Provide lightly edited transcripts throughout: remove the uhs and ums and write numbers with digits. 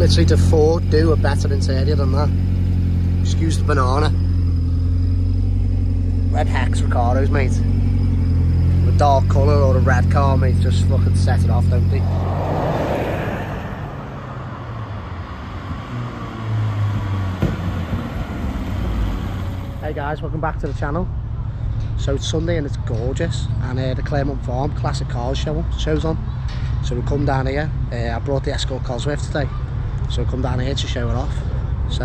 Literally, the Ford do a better interior than that. Excuse the banana. Red Hex Ricardos, mate. A dark colour or a red car, mate, just fucking set it off, don't they? Hey guys, welcome back to the channel. So it's Sunday and it's gorgeous, and the Claremont Farm Classic Cars show's on. So we come down here. I brought the Escort Cosworth today, so we come down here to show it off. So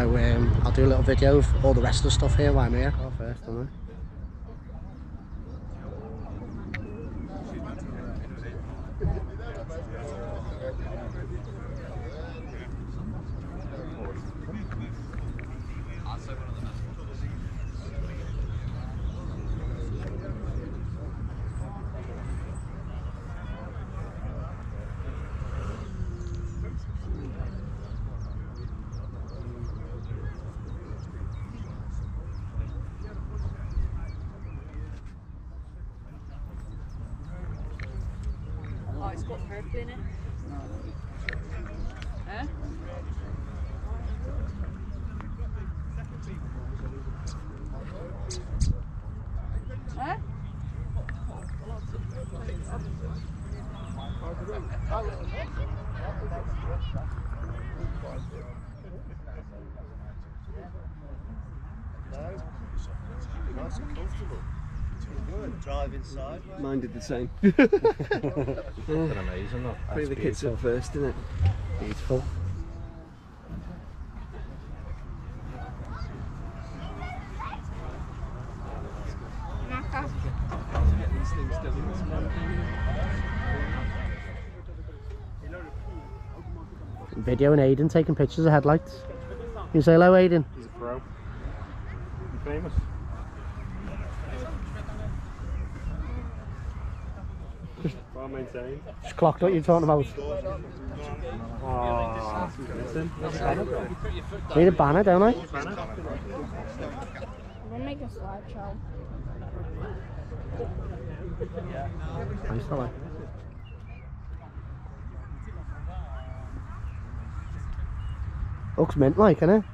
I'll do a little video of all the rest of the stuff here while I'm here. Go first, don't I? Oh, it's got purple in it. Huh? Huh? Nice and comfortable. Drive inside. Mine did the same. Amazing, look. Bring the kids up first, isn't it? Beautiful. Video and Aiden taking pictures of headlights. You say hello, Aiden? He's a pro. He's famous. Well maintained. Just clocked what you're talking about. Oh, listen. Need a banner, don't I? I'm gonna make a slideshow. Nice fella. Looks mint like, innit?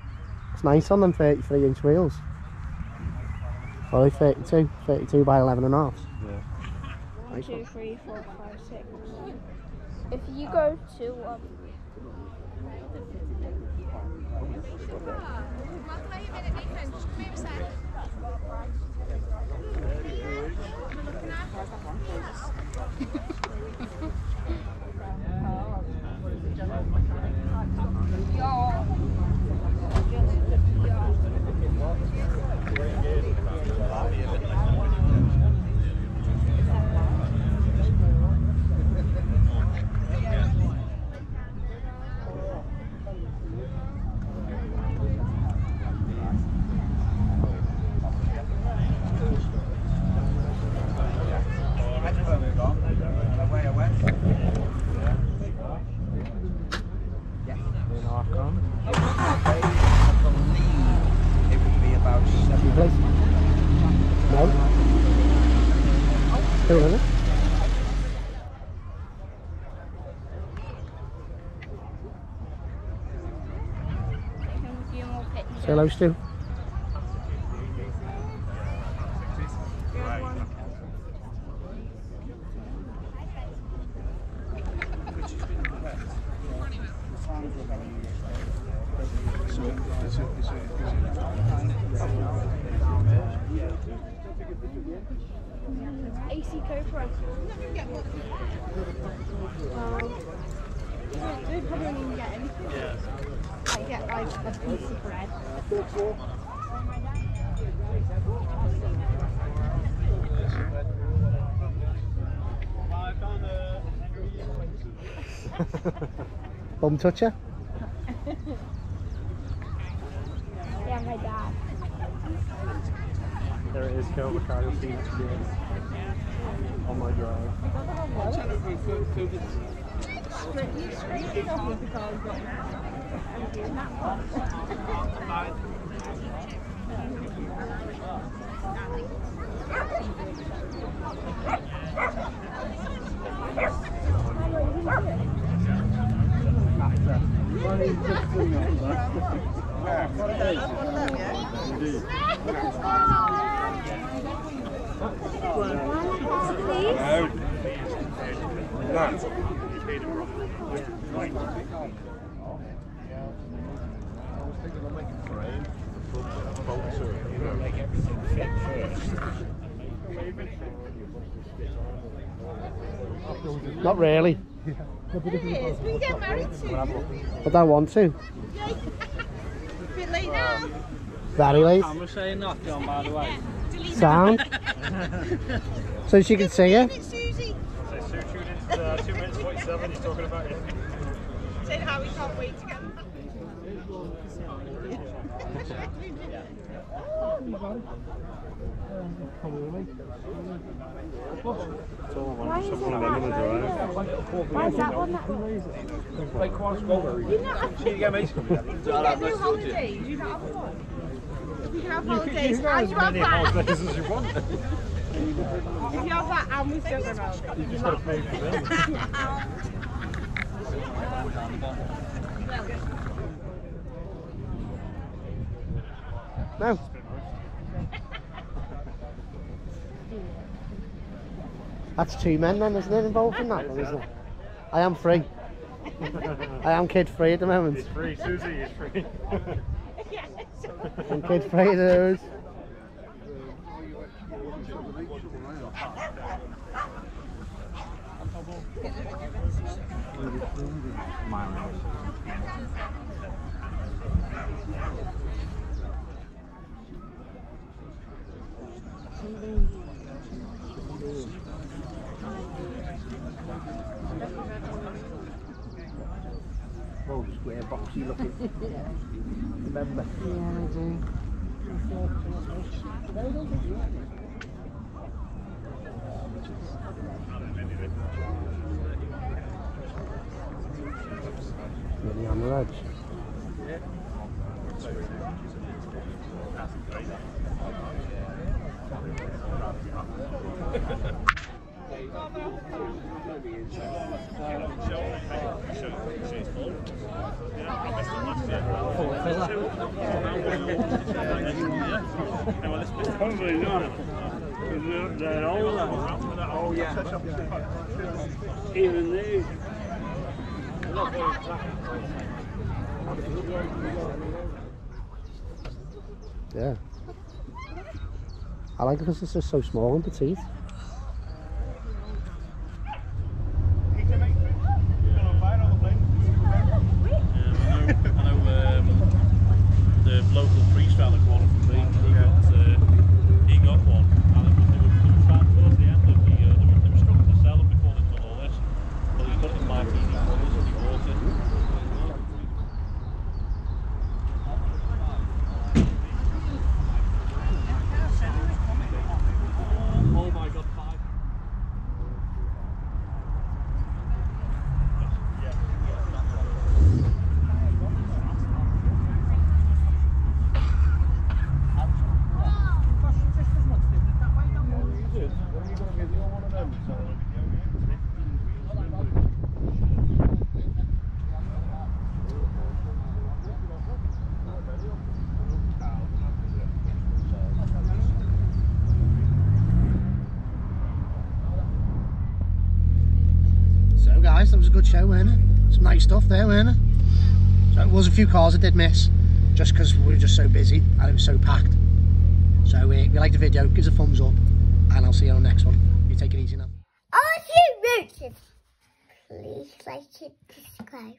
It's nice on them 33-inch wheels. Probably 32 by 11 and a half. Yeah. 1, 2, 3, 4, 5, 6. If you go to Say hello, Stu. AC Cobra. They probably won't even get anything. Yeah. I get like a piece of bread. Bum toucher? Yeah, my dad. There it is, Kel Ricardo seats on my drive. Not really. It is. We get married soon. I don't want to. A bit late now. Very late. I'm saying that, John, by the way. Sound. So she can see you. Susie. So Sue tuned into 2 minutes 47, he's talking about you. Said how we can't wait to get Why is that one that Like Quasco. You're not having You get me? no holidays. You don't have one. We can have holidays. And you have that. Holidays as you want. If you have that, and we still go holidays. You just got to pay for them. No. That's 2 men then, isn't it, involved in that one, isn't it? I am free. I am kid free at the moment. He's free, Susie is free. I'm kid free to those. Oh, square boxy looking. Remember? Yeah, I do. Really on the edge. Probably not. They're older. Oh, yeah. Even these. Yeah. I like it because it's just so small and petite. The local priest fella qualified for me. He got one, and they were trying towards the end of the year. They were struggling to sell them before they done all this. But he got it in my PD colours and he bought it. Oh my God, 5. So guys, that was a good show, weren't it? Some nice stuff there, weren't it? So it was a few cars I did miss, just because we were just so busy and it was so packed. So if you liked the video, give us a thumbs up, and I'll see you on the next one. You take it easy now. All you roaches, please like and subscribe.